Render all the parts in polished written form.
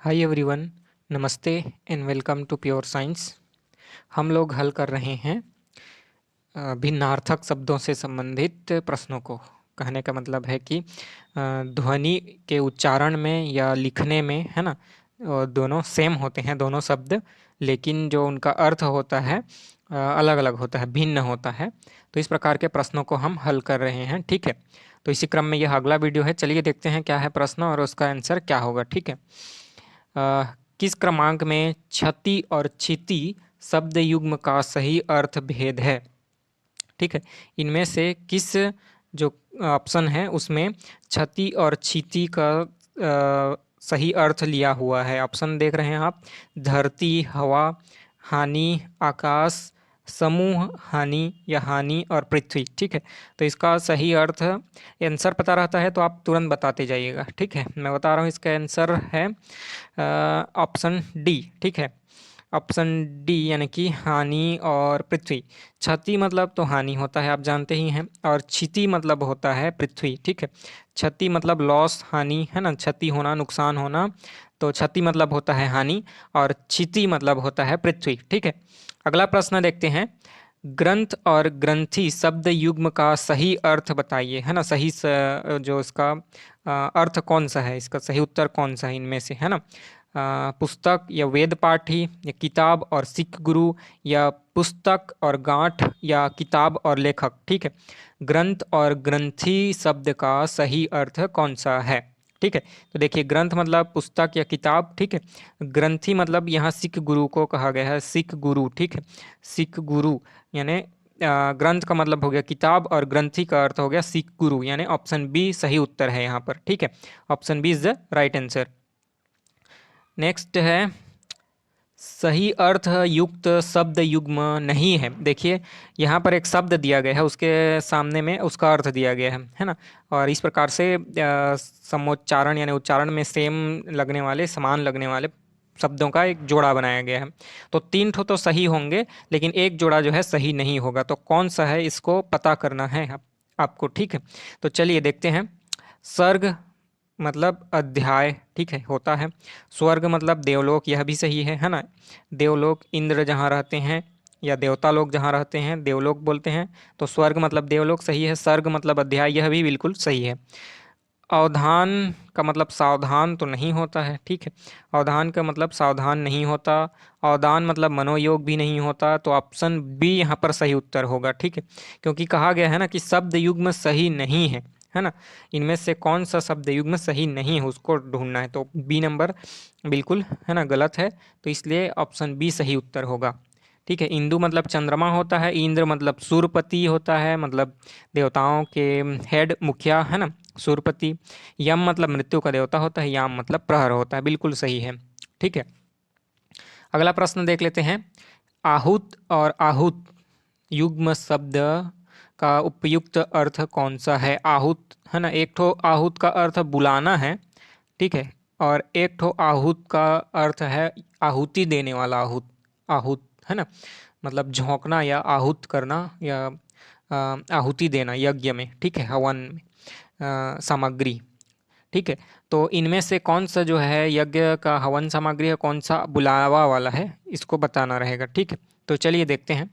हाय everyone, नमस्ते and welcome to pure science. हम लोग हल कर रहे हैं भिन्नार्थक शब्दों से संबंधित प्रश्नों को। कहने का मतलब है कि ध्वनि के उच्चारण में या लिखने में, है ना, दोनों सेम होते हैं दोनों शब्द, लेकिन जो उनका अर्थ होता है अलग अलग होता है, भिन्न होता है। तो इस प्रकार के प्रश्नों को हम हल कर रहे हैं, ठीक है। तो इसी क्रम में यह अगला वीडियो है। चलिए देखते हैं क्या है प्रश्न और उसका आंसर क्या होगा, ठीक है। किस क्रमांक में क्षति और क्षिति शब्द युग्म का सही अर्थ भेद है, ठीक है। इनमें से किस जो ऑप्शन है उसमें क्षति और क्षिति का सही अर्थ लिया हुआ है। ऑप्शन देख रहे हैं आप, धरती, हवा, हानि, आकाश, समूह हानि या हानि और पृथ्वी, ठीक है। तो इसका सही अर्थ आंसर पता रहता है तो आप तुरंत बताते जाइएगा, ठीक है। मैं बता रहा हूँ, इसका आंसर है ऑप्शन डी, ठीक है। ऑप्शन डी यानी कि हानि और पृथ्वी। क्षति मतलब तो हानि होता है, आप जानते ही हैं, और क्षिति मतलब होता है पृथ्वी, ठीक है। क्षति मतलब लॉस, हानि, है ना, क्षति होना, नुकसान होना। तो क्षति मतलब होता है हानि और क्षिति मतलब होता है पृथ्वी, ठीक है। अगला प्रश्न देखते हैं। ग्रंथ और ग्रंथि शब्द युग्म का सही अर्थ बताइए, है ना। जो इसका अर्थ कौन सा है, इसका सही उत्तर कौन सा है इनमें से, है ना। पुस्तक या वेद पाठी या किताब और सिख गुरु या पुस्तक और गांठ या किताब और लेखक, ठीक है। ग्रंथ और ग्रंथि शब्द का सही अर्थ कौन सा है, ठीक है। तो देखिए, ग्रंथ मतलब पुस्तक या किताब, ठीक है। ग्रंथि मतलब यहाँ सिख गुरु को कहा गया है, सिख गुरु, ठीक है। सिख गुरु यानी ग्रंथ का मतलब हो गया किताब और ग्रंथि का अर्थ हो गया सिख गुरु, यानी ऑप्शन बी सही उत्तर है यहाँ पर, ठीक है। Option B is the right answer. Next है, सही अर्थ युक्त शब्द युग्म नहीं है। देखिए, यहाँ पर एक शब्द दिया गया है, उसके सामने में उसका अर्थ दिया गया है ना। और इस प्रकार से समोच्चारण यानी उच्चारण में सेम लगने वाले, समान लगने वाले शब्दों का एक जोड़ा बनाया गया है। तो तीन ठो तो सही होंगे, लेकिन एक जोड़ा जो है सही नहीं होगा। तो कौन सा है, इसको पता करना है आपको, ठीक है। तो चलिए देखते हैं। सर्ग मतलब अध्याय, ठीक है, होता है। स्वर्ग मतलब देवलोक, यह भी सही है ना। देवलोक इंद्र जहाँ रहते हैं या देवता लोग जहाँ रहते हैं देवलोक बोलते हैं। तो स्वर्ग मतलब देवलोक सही है। सर्ग मतलब अध्याय, यह भी बिल्कुल सही है। अवधान का मतलब सावधान तो नहीं होता है, ठीक है। अवधान का मतलब सावधान नहीं होता। अवदान मतलब मनोयोग भी नहीं होता। तो ऑप्शन बी यहाँ पर सही उत्तर होगा, ठीक है। क्योंकि कहा गया है ना कि शब्द युग्म सही नहीं है ना। इनमें से कौन सा शब्द युग्म सही नहीं है उसको ढूंढना है। तो बी नंबर बिल्कुल, है ना, गलत है। तो इसलिए ऑप्शन बी सही उत्तर होगा, ठीक है। इंदु मतलब चंद्रमा होता है। इंद्र मतलब सूर्यपति होता है, मतलब देवताओं के हेड, मुखिया, है ना, सूर्यपति। यम मतलब मृत्यु का देवता होता है। याम मतलब प्रहर होता है, बिल्कुल सही है, ठीक है। अगला प्रश्न देख लेते हैं। आहुत और आहुत युग्म शब्द का उपयुक्त अर्थ कौन सा है। आहुत, है ना, एक ठो आहुत का अर्थ बुलाना है, ठीक है। और एक ठो आहुत का अर्थ है आहुति देने वाला आहुत। आहुत, है ना, मतलब झोंकना या आहुत करना या आहुति देना यज्ञ में, ठीक है, हवन में, सामग्री, ठीक है। तो इनमें से कौन सा जो है यज्ञ का हवन सामग्री है, कौन सा बुलावा वाला है, इसको बताना रहेगा, ठीक है। तो चलिए देखते हैं।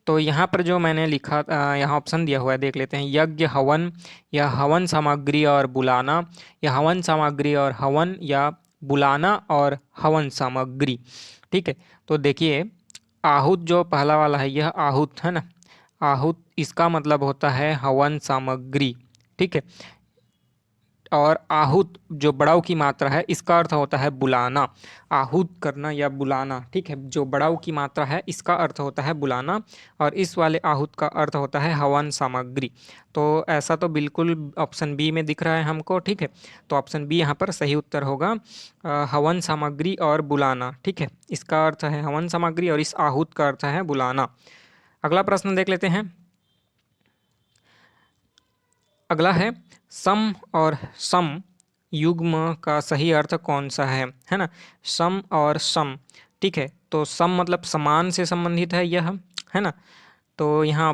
तो यहाँ पर जो मैंने लिखा, यहाँ ऑप्शन दिया हुआ है, देख लेते हैं। यज्ञ, हवन या हवन सामग्री और बुलाना, या हवन सामग्री और हवन, या बुलाना और हवन सामग्री, ठीक है। तो देखिए, आहुत जो पहला वाला है, यह आहुत है ना। आहुत इसका मतलब होता है हवन सामग्री, ठीक है। और आहुत जो बड़ाऊ की मात्रा है, इसका अर्थ होता है बुलाना, आहूत करना या बुलाना, ठीक है। जो बड़ाऊ की मात्रा है इसका अर्थ होता है बुलाना, और इस वाले आहूत का अर्थ होता है हवन सामग्री। तो ऐसा तो बिल्कुल ऑप्शन बी में दिख रहा है हमको, ठीक है। तो ऑप्शन बी यहाँ पर सही उत्तर होगा, हवन सामग्री और बुलाना, ठीक है। इसका अर्थ है हवन सामग्री और इस आहूत का अर्थ है बुलाना। अगला प्रश्न देख लेते हैं। अगला है, सम और सम युग्म का सही अर्थ कौन सा है ना। सम और सम, ठीक है। तो सम मतलब समान से संबंधित है यह, है ना। तो यहाँ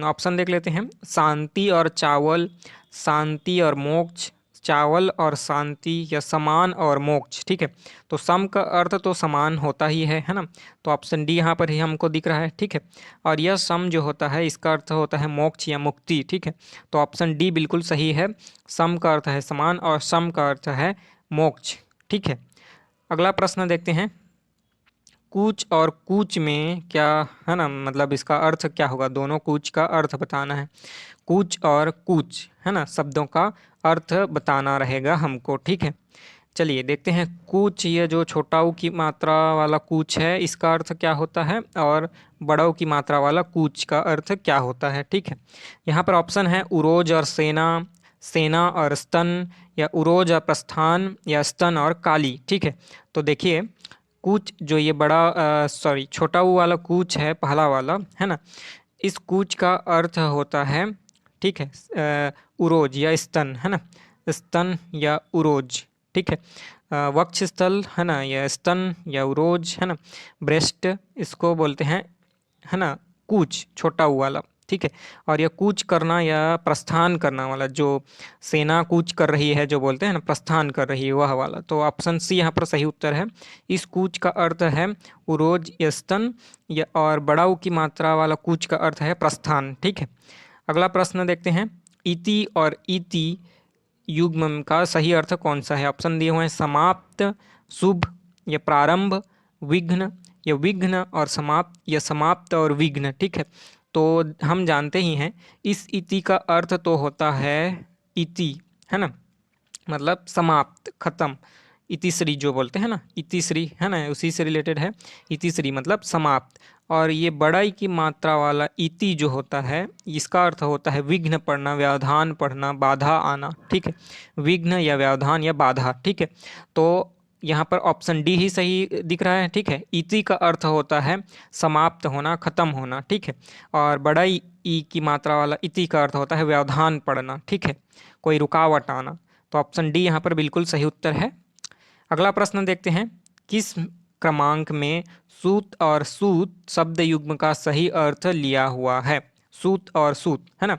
ऑप्शन देख लेते हैं। शांति और चावल, शांति और मोक्ष, चावल और शांति या समान और मोक्ष। ठीक है, तो सम का अर्थ तो समान होता ही है ना, तो ऑप्शन डी यहाँ पर ही हमको दिख रहा है। ठीक है, और यह सम जो होता है इसका अर्थ होता है मोक्ष या मुक्ति। ठीक है, तो ऑप्शन डी बिल्कुल सही है। सम का अर्थ है समान और सम का अर्थ है मोक्ष। ठीक है, अगला प्रश्न देखते हैं। कूच और कूच में क्या है ना, मतलब इसका अर्थ क्या होगा, दोनों कूच का अर्थ बताना है। कूच और कूच है ना, शब्दों का अर्थ बताना रहेगा हमको। ठीक है, चलिए देखते हैं। कूच, ये जो छोटा ऊ की मात्रा वाला कूच है इसका अर्थ क्या होता है, और बड़ा ऊ की मात्रा वाला कूच का अर्थ क्या होता है। ठीक है, यहाँ पर ऑप्शन है उरोज और सेना, सेना और स्तन, या उरोज और प्रस्थान, या स्तन और काली। ठीक है, तो देखिए कूच जो ये बड़ा सॉरी छोटा ऊ वाला कूच है, पहला वाला है ना, इस कूच का अर्थ होता है, ठीक है, उरोज या स्तन है ना, स्तन या उरोज। ठीक है, वक्षस्थल है ना, या स्तन या उरोज है ना, ब्रेस्ट इसको बोलते हैं है ना, कूच छोटा ऊ वाला। ठीक है, और यह कूच करना या प्रस्थान करना वाला, जो सेना कूच कर रही है जो बोलते हैं ना, प्रस्थान कर रही है वह वाला, तो ऑप्शन सी यहाँ पर सही उत्तर है। इस कूच का अर्थ है उरोज या स्तन, या और बड़ाऊ की मात्रा वाला कूच का अर्थ है प्रस्थान। ठीक है, अगला प्रश्न देखते हैं। इति और इति युग्म का सही अर्थ कौन सा है। ऑप्शन दिए हुए हैं समाप्त, शुभ, या प्रारंभ, विघ्न, या विघ्न और समाप्त, या समाप्त और विघ्न। ठीक है, तो हम जानते ही हैं इस इति का अर्थ तो होता है इति है ना, मतलब समाप्त, खत्म। इतिश्री जो बोलते हैं ना, इतिश्री है ना, उसी से रिलेटेड है। इतिश्री मतलब समाप्त। और ये बड़ाई की मात्रा वाला इति जो होता है इसका अर्थ होता है विघ्न पड़ना, व्यवधान पड़ना, बाधा आना। ठीक है, विघ्न या व्यवधान या बाधा। ठीक है, तो यहाँ पर ऑप्शन डी ही सही दिख रहा है। ठीक है, इति का अर्थ होता है समाप्त होना, खत्म होना। ठीक है, और बड़ाई ई की मात्रा वाला इति का अर्थ होता है व्यवधान पड़ना। ठीक है, कोई रुकावट आना, तो ऑप्शन डी यहाँ पर बिल्कुल सही उत्तर है। अगला प्रश्न देखते हैं। किस क्रमांक में सूत और सूत शब्द युग्म का सही अर्थ लिया हुआ है। सूत और सूत है ना,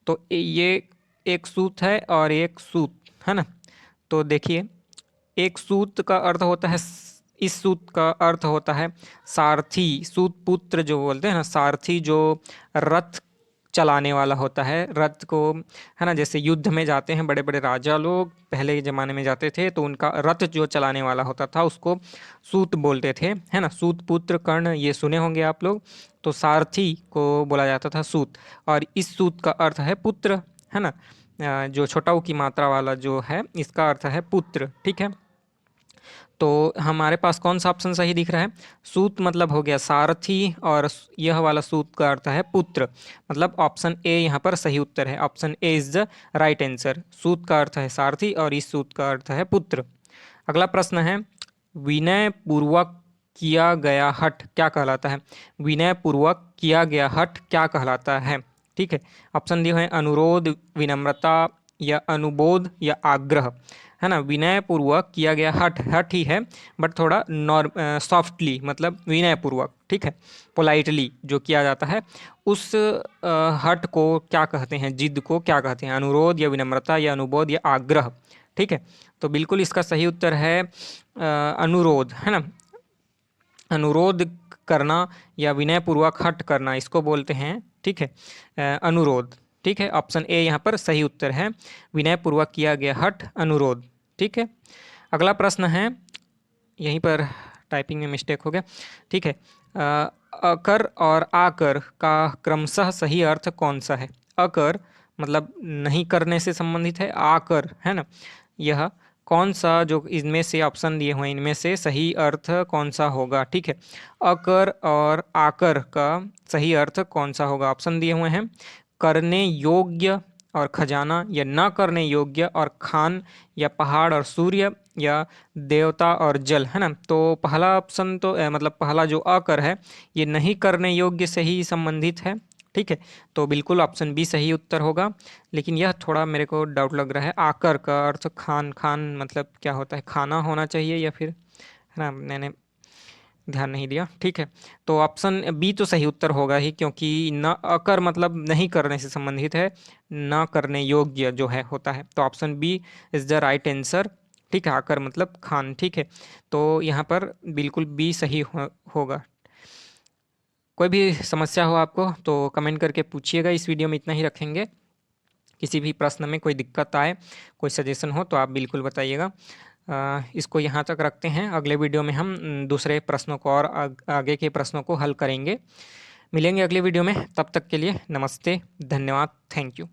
तो ये एक सूत है और एक सूत है ना, तो देखिए एक सूत का अर्थ होता है, इस सूत का अर्थ होता है सारथी, सूत पुत्र जो बोलते हैं ना, सारथी जो रथ चलाने वाला होता है, रथ को है ना, जैसे युद्ध में जाते हैं बड़े बड़े राजा लोग पहले के ज़माने में जाते थे, तो उनका रथ जो चलाने वाला होता था उसको सूत बोलते थे है ना। सूत पुत्र कर्ण ये सुने होंगे आप लोग, तो सारथी को बोला जाता था सूत, और इस सूत का अर्थ है पुत्र है ना, जो छोटा ऊ की मात्रा वाला जो है इसका अर्थ है पुत्र। ठीक है, तो हमारे पास कौन सा ऑप्शन सही दिख रहा है। सूत मतलब हो गया सारथी, और यह वाला सूत का अर्थ है पुत्र, मतलब ऑप्शन ए यहाँ पर सही उत्तर है। Option A is the right answer. सूत का अर्थ है सारथी और इस सूत का अर्थ है पुत्र। अगला प्रश्न है, विनय पूर्वक किया गया हठ क्या कहलाता है। विनय पूर्वक किया गया हठ क्या कहलाता है। ठीक है, ऑप्शन दिए हुए हैं अनुरोध, विनम्रता, या अनुबोध, या आग्रह है ना। विनय पूर्वक किया गया हठ, हठ ही है बट थोड़ा सॉफ्टली, मतलब विनय पूर्वक, ठीक है, पोलाइटली जो किया जाता है उस हठ को क्या कहते हैं, जिद को क्या कहते हैं। अनुरोध, या विनम्रता, या अनुबोध, या आग्रह। ठीक है, तो बिल्कुल इसका सही उत्तर है अनुरोध है ना। अनुरोध करना या विनयपूर्वक हठ करना इसको बोलते हैं। ठीक है, अनुरोध। ठीक है, ऑप्शन ए यहाँ पर सही उत्तर है, विनयपूर्वक किया गया हठ अनुरोध। ठीक है, अगला प्रश्न है, यहीं पर टाइपिंग में मिस्टेक हो गया। ठीक है, अकर और आकर का क्रमशः सही अर्थ कौन सा है। अकर मतलब नहीं करने से संबंधित है, आकर है ना, यह कौन सा जो इनमें से ऑप्शन दिए हुए इनमें से सही अर्थ कौन सा होगा। ठीक है, अकर और आकर का सही अर्थ कौन सा होगा। ऑप्शन दिए हुए हैं करने योग्य और खजाना, या न करने योग्य और खान, या पहाड़ और सूर्य, या देवता और जल है ना। तो पहला ऑप्शन तो मतलब पहला जो आकर है ये नहीं करने योग्य से ही संबंधित है। ठीक है, तो बिल्कुल ऑप्शन बी सही उत्तर होगा, लेकिन यह थोड़ा मेरे को डाउट लग रहा है। आकर का अर्थ खान, खान मतलब क्या होता है, खाना होना चाहिए या फिर है ना, मैंने ध्यान नहीं दिया, ठीक है। तो ऑप्शन बी तो सही उत्तर होगा ही, क्योंकि न अकर मतलब नहीं करने से संबंधित है, न करने योग्य जो है होता है। तो option B is the right answer, ठीक है। आकर मतलब खान, ठीक है। तो यहाँ पर बिल्कुल बी सही होगा। कोई भी समस्या हो आपको तो कमेंट करके पूछिएगा। इस वीडियो में इतना ही रखेंगे। किसी भी प्रश्न में कोई दिक्कत आए, कोई सजेशन हो तो आप बिल्कुल बताइएगा। इसको यहाँ तक रखते हैं। अगले वीडियो में हम दूसरे प्रश्नों को और आगे के प्रश्नों को हल करेंगे। मिलेंगे अगले वीडियो में, तब तक के लिए नमस्ते, धन्यवाद, थैंक यू।